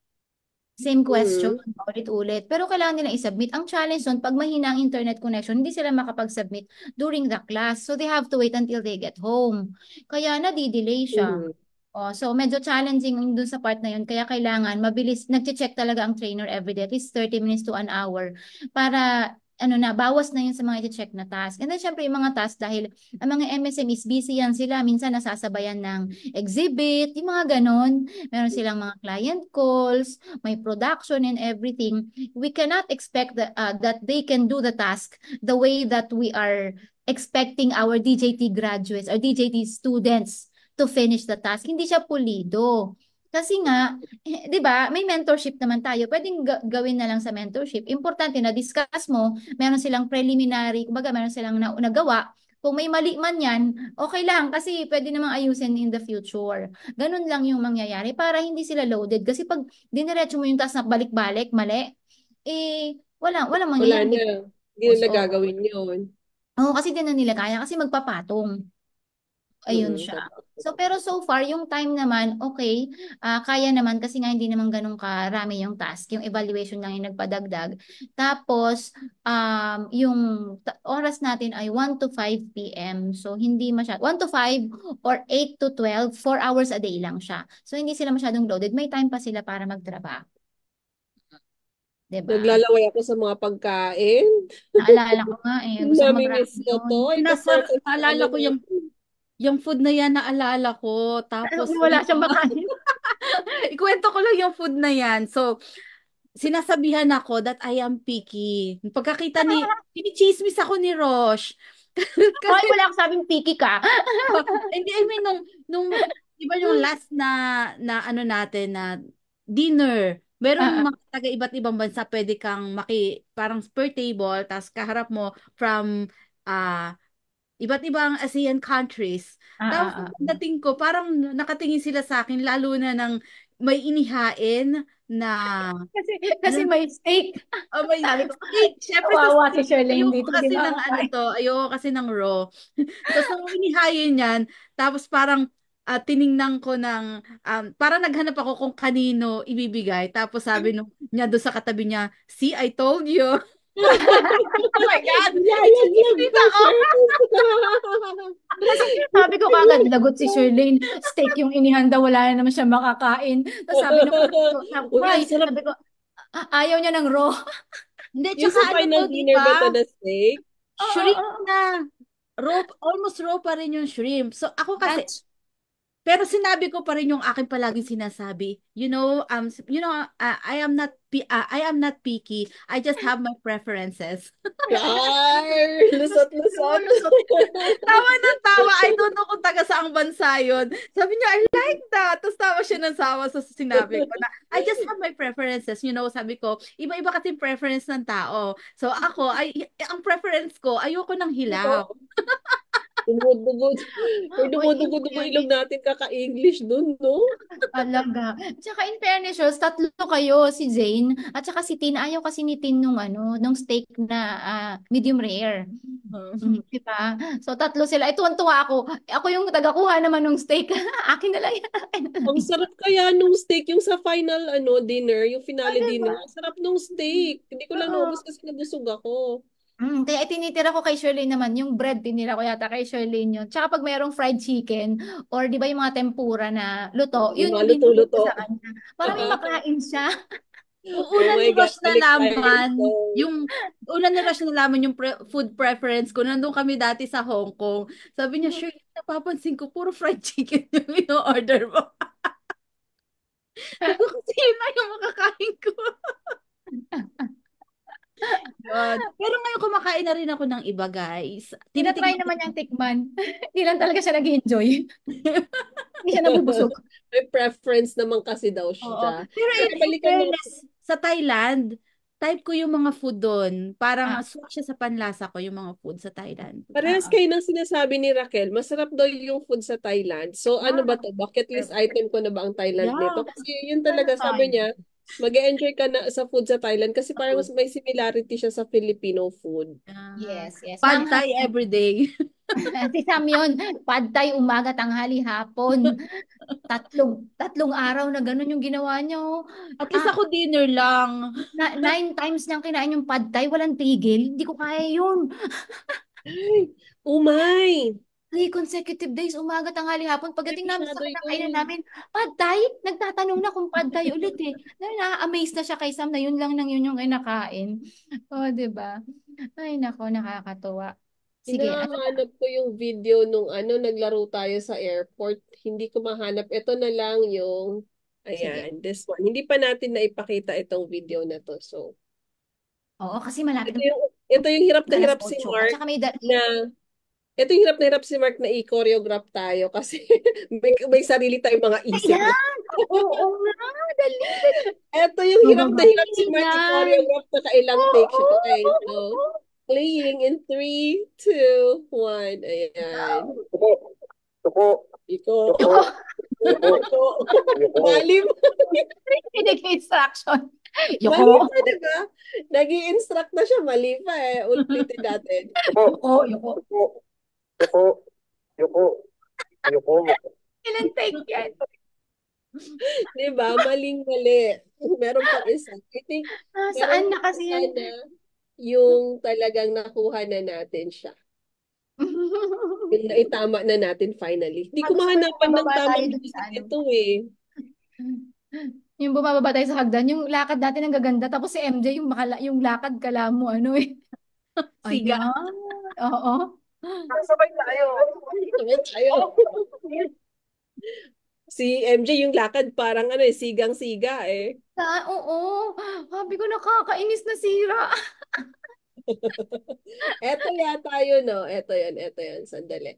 Same question, Mm-hmm. ulit-ulit. Pero kailangan nilang i-submit. Ang challenge nun, pag mahina ang internet connection, hindi sila makapag-submit during the class. So they have to wait until they get home. Kaya nadi-delay siya. Mm-hmm. So medyo challenging dun sa part na yun. Kaya kailangan mabilis, nag-check talaga ang trainer everyday, at least 30 minutes to an hour para bawas na yun sa mga i-check na task. And then syempre yung mga task dahil ang mga MSMEs busy yan sila, minsan nasasabayan ng exhibit, yung mga ganon. Meron silang mga client calls, may production and everything. We cannot expect that they can do the task the way that we are expecting our DJT graduates or DJT students to finish the task. Hindi siya pulido. Kasi nga, 'di ba, may mentorship naman tayo. Pwedeng gawin na lang sa mentorship. Importante na discuss mo, meron silang preliminary, kumbaga meron silang nagawa. Kung may mali man 'yan, okay lang kasi pwede namang ayusin in the future. Ganun lang yung mangyayari para hindi sila loaded. Kasi pag diniretso mo yung task na balik-balik, mali, walang Wala mangyayari. na. Hindi na Oo. gagawin yun. Oo, kasi din na nila kaya kasi magpapatong. Ayun siya. So, pero so far, yung time naman, okay, kaya naman kasi nga hindi naman ganun karami yung task. Yung evaluation lang yung nagpadagdag. Tapos, yung oras natin ay 1 to 5 p.m. So, hindi masyado. 1 to 5 or 8 to 12, 4 hours a day lang siya. So, hindi sila masyadong loaded. May time pa sila para magtrabaho. Diba? Naglalaway ako sa mga pagkain. Naalala ko nga eh. Gusto ko Nami-miss ko to. Ito perfect. Naalala ko yung food na yan, naalala ko. Tapos, wala siyang makain. ikwento ko lang yung food na yan. So, sinasabihan ako that I am picky. Pagkakita pinichismis ako ni Rosh. Kasi wala akong sabing picky ka. Hindi, I mean, nung iba yung last na ano natin na dinner, meron mga taga iba't ibang bansa, pwede kang parang per table, tapos kaharap mo from iba't ibang ASEAN countries. Tapos dating ko, parang nakatingin sila sa akin, lalo na ng may inihain na... Kasi may steak. May Sabi ko, steak. Siyempre, kawawa si Charlene ayoko dito. kasi ng ayoko kasi ng raw. Tapos nung inihain yan, tapos parang tiningnan ko parang naghanap ako kung kanino ibibigay. Tapos sabi niya doon sa katabi niya, see, I told you. Oh my God! Lalaglag Hindi pa, ako. Shirley. Kasi sabi ko kagad, lagot si Shirlene, steak yung inihanda, wala na naman siya makakain. Tapos sabi nung anak ko, Uy, ang why? sarap. Sabi ko, ayaw niya ng raw. Hindi, Yung tsaka sa ano to, final di dinner ba to ba? na steak? Oo, Shrimp oo. na. Raw, almost raw pa rin yung shrimp. So ako kasi, That's, pero sinabi ko pa rin yung akin palaging sinasabi. I am not picky. I just have my preferences. Char! Lusot-lusot. lulusot. Tawa ng tawa. I don't know kung taga saang bansa yun. Sabi niya, I like that. Tapos tawa siya ng sawa sa sinabi ko na, I just have my preferences. Sabi ko, iba-iba kasi preference ng tao. So ako, ang preference ko, ayoko ng hilaw. Dumudugo. Or Uy, in dumudugo-dugo ilog fairness, natin kaka-English dun, no? talaga. Tsaka in fairness, Jules, tatlo kayo, si Zane, at saka si Tin. Ayaw kasi ni Tin nung steak na medium rare. Diba? So, tatlo sila. Ito, tuwa ako. Ako yung tagakuha naman ng steak. Akin na lang yan. Akin na lang Ang yan. sarap kaya nung steak, yung sa final dinner, yung finale Diba? dinner. Ang sarap nung steak. Hindi ko lang Oo. naubos kasi nabusog ako. Kaya itinitira ko kay Shirley naman, yung bread, tinira ko yata kay Shirley yun. Tsaka pag mayroong fried chicken, or di ba yung mga tempura na luto, Yung yun mga yung binigay ko luto-luto. sa kanya. Para may makain siya. Oh Una my ni God, Rosh balik tayo nalaman, dito. una ni Rosh nalaman yung food preference ko. Nandun kami dati sa Hong Kong. Sabi niya, sure, napapansin ko, puro fried chicken yung ino-order mo. Sabi ko, kasi yun na yung makakain ko. Yun. Pero ngayon kumakain na rin ako ng iba, guys. Tinatry naman niyang tikman. Hindi lang talaga siya nag-enjoy. Hindi siya nabubusog. May preference naman kasi daw Oo. siya. Pero Pero in balikan natin. fairness, sa Thailand, type ko yung mga food doon. Parang Ah, swak siya sa panlasa ko yung mga food sa Thailand. Parehas ah, kayo ng sinasabi ni Raquel, masarap daw yung food sa Thailand. So ano ba to? Bucket list item ko na ba ang Thailand nito? Yeah, Kasi yun talaga sabi fine. niya, mag-enjoy ka na sa food sa Thailand kasi parang may similarity siya sa Filipino food. yeah. Yes, yes. Pad Thai every day. Si Sam yun, pad thai, umaga, tanghali, hapon. Tatlong araw na ganun yung ginawa niya. Oh. At least ako dinner lang. 9 times niyang kinain yung pad thai, walang tigil. Hindi ko kaya yun. Ay, umay! 3 consecutive days, umaga, tanghali, hapon. Ay, Pagdating namin sa masyado kinakainan yun. namin, pad thai? Nagtatanong na kung pad thai ulit eh. Na-amaze na siya kay Sam na yun lang nang yun yung kinakain. O, diba? Ay, nako, nakakatuwa. Sige, ano pa? Hinahanap ko yung video nung naglaro tayo sa airport. Hindi ko mahanap. Ito na lang yung, Sige. ayan, this one. Hindi pa natin naipakita itong video na to. So, Oo, kasi malapit ito yung hirap na na alas hirap si 8. At Mark saka na ito yung hirap na hirap si Mark na i-choreograph tayo kasi may sarili tayong mga isip na. Ayan! Oo nga, dali. Ito yung hirap na hirap si Mababalikin Mark yan. i-choreograph na kailang take siya. Okay, so, Oo. playing in 3, 2, 1. Ayan. Iko. Iko. Malim. Instruction. Mali Yoko. pa, diba? Nag-i-instruct na siya. Mali pa eh. Ulitin natin. Yoko. Ilan take yan? Diba? Maling-mali. Meron pang isa. I think, Saan meron na kasi yan? sana yung talagang nakuha na natin siya. Yung naitama na natin finally. Hindi ko Gusto ko yung mahanapan ng bumababa tayo tamang dun music sa ano. ito eh. Yung bumababa tayo sa hagdan, yung lakad natin ang gaganda. Tapos si MJ, yung lakad kala mo, ano eh. Siga. Ayan. Oo. Sabay tayo. Si MJ yung lakad parang sigang-siga eh. Oo. Sabi ko, nakakainis na sira. Eto yata yun, no? Eto yun. Sandali.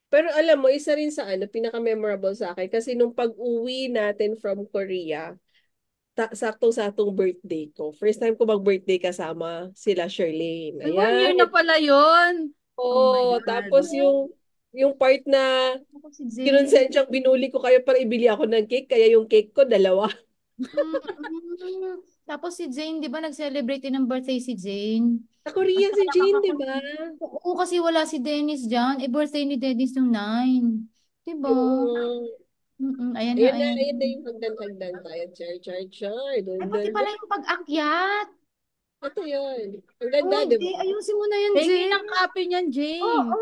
Pero alam mo, isa rin sa pinaka-memorable sa akin kasi nung pag-uwi natin from Korea, saktong-saktong birthday ko. First time ko mag-birthday kasama sila Shirlene. Ay, 1 year na Ayan. pala yun. Oh my Oh, God. tapos yung part na Ako si Zay. kinonsensyang binuli ko kayo para ibili ako ng cake, kaya yung cake ko dalawa. Tapos si Jane, di ba nag-celebrate din ng birthday si Jane? Sa Korea si Jane, di ba? Oo, kasi wala si Dennis dyan. Birthday ni Dennis nung 9. Di ba? Oo. Ayan na, Ayun na, ayan. ayun na yung hagdan-hagdan tayo. Char, char, char. Ay, Dun, pati dun, pala dun. yung pag-akyat. Ito yun. Ang Oh, ganda, di ba? Jay, ayusin mo na yun, Pengi Jay. ng copy niyan, Jane. Oo.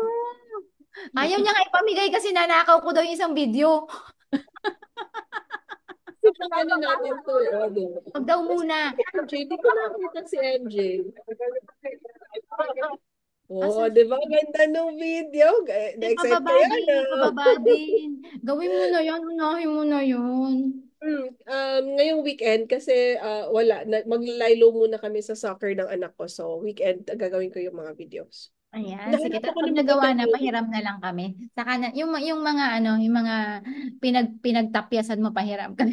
Ayaw niya nga ipamigay kasi nanakaw ko daw yung isang video. Kasi pang ano natin to, di ba? Wag daw muna. MJ, di ko nakita si MJ. Oh, Asan di ba? Ganda ng video. Na-excite kaya na. pababa din. Gawin mo na yan, unahin mo na yun. Ngayong weekend, kasi wala, maglaylo muna kami sa soccer ng anak ko. So, weekend, gagawin ko yung mga videos. Ayan, sige. Nahanap Tapos ako pag ng nagawa magandang na, video. pahiram na lang kami. Saka na, yung mga yung mga pinagtapyasan mo, pahiram ka.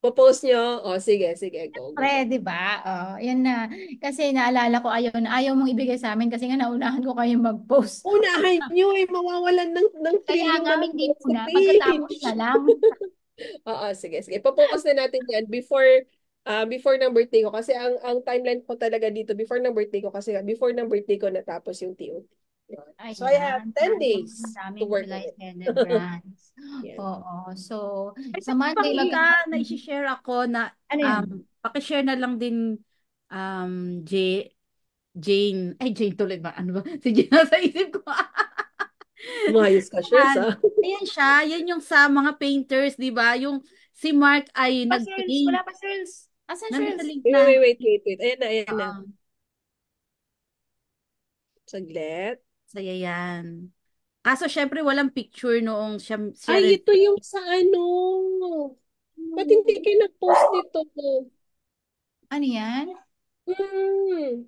Popost nyo? Oh, sige, sige, go, go, go. Pre, di ba? Oh, yan na. Kasi naalala ko, ayaw mong ibigay sa amin kasi nga naunahan ko kayo mag-post. Unahin nyo eh, mawawalan ng thrill Kaya yung nga, mga hindi post sa muna. Pagkatapos page. na lang. Oo, sige, sige. Popost na natin yan before ng birthday ko. Kasi ang timeline ko talaga dito, before ng birthday ko, kasi before ng birthday ko natapos yung TOT. So I have Ayan. 10 days to Daming work on July it. celebrants. Yan. Oo. So, sa Pang Monday, isa na isi-share ako na ano yan? paki-share na lang din Jane. Ay, Jane tuloy ba? Ano ba? Si Jane nasa isip ko. Umayos ka, Shers, Yan. ah. Ayan siya. Yan yung sa mga painters, di ba? Yung si Mark ay Shirls. nag-paint. Wala pa, Shirls. Asan, Nandun sa Shirls? link Wait, na. wait, wait, wait, wait. Ayan na, ayan na. Oo. Saglit. Saya yan. Kaso syempre walang picture noong siya Ay, rin. ito yung sa ano. Ba't hindi kayo nag-post nito? Ano yan? Hmm.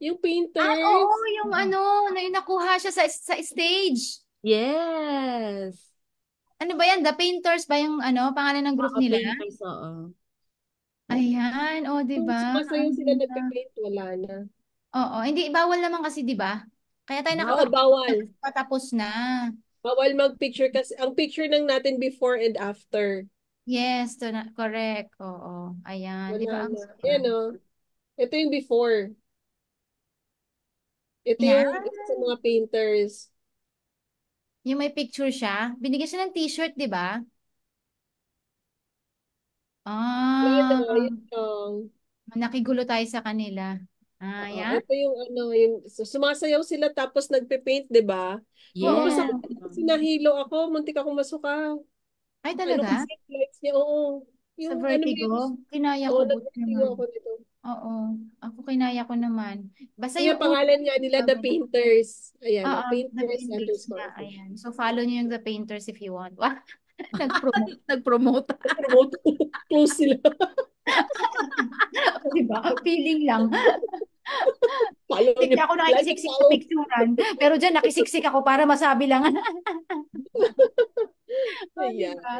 Yung Ah, painters. oo, yung ano, na yung nakuha siya sa stage. Yes. Ano ba yan? The Painters ba yung ano, pangalan ng group Mga nila? painters, oo. Ayan, oh, 'di Kung ba? sumasayaw Ang sila ganda. nagpe-paint, wala na. Oo, hindi bawal naman kasi 'di ba? Kaya tayo Oo, nakapag bawal. patapos na. Bawal mag-picture kasi ang picture lang natin before and after. Yes, correct. Oo. Ayan, 'di Wala ba ang na. saya? Ayan o. Ito yung before. Ito Yan, yung isa sa mga painters. yung may picture siya. Binigyan siya ng t-shirt, 'di ba? Wala na. Ah, Yun lang. nakigulo tayo sa kanila. Ah, Oo, yan. ito yung ano, yung sumasayaw sila tapos nagpe-paint, 'di ba? Tapos Oo. Yes. ako kasi nahilo ako, muntik akong masuka. Ay, Ano talaga? kasi yung lights niya, oo. Sa Yung ano mo vertigo? yun, Kinaya oo, ko, buti nag-vertigo naman. ako dito. Oo. Ako kinaya ko naman. Basta Yung yung una. pangalan nga nila, The Painters. Ayan, Oo, The Painters Painters underscore nga. official. Ayan. So, follow niyo yung The Painters if you want. Wow. Nag-promote. Nag-promote. Promote. Close sila. Diba? Feeling lang. Follow Hindi nyo. ako Like and nakikisiksik sa follow. picturean. Pero dyan, nakisiksik ako para masabi lang. Oh, Ayan. diba?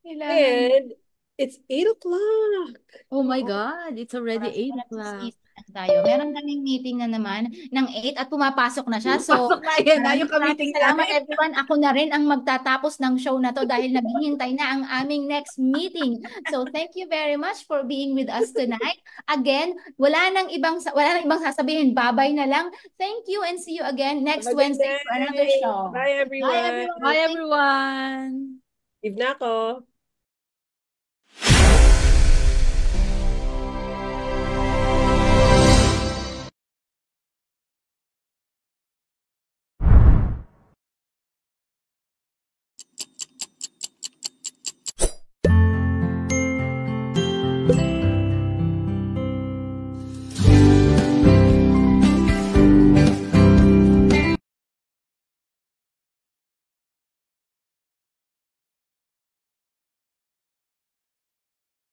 Kailangan. And it's 8 o'clock. Oh my Oo. God, it's already Oras 8 na o'clock. tayo. Meron kaming meeting na naman ng 8 at pumapasok na siya. So, Pasok na yan na yung maraming ka-meeting salamat namin. everyone. Ako na rin ang magtatapos ng show na to dahil naghihintay na ang aming next meeting. So, thank you very much for being with us tonight. Again, wala nang ibang sasabihin. Bye-bye na lang. Thank you and see you again next Have a good Wednesday for another night. show. Bye, Bye everyone. everyone. Bye Thank you. everyone. Leave na ako.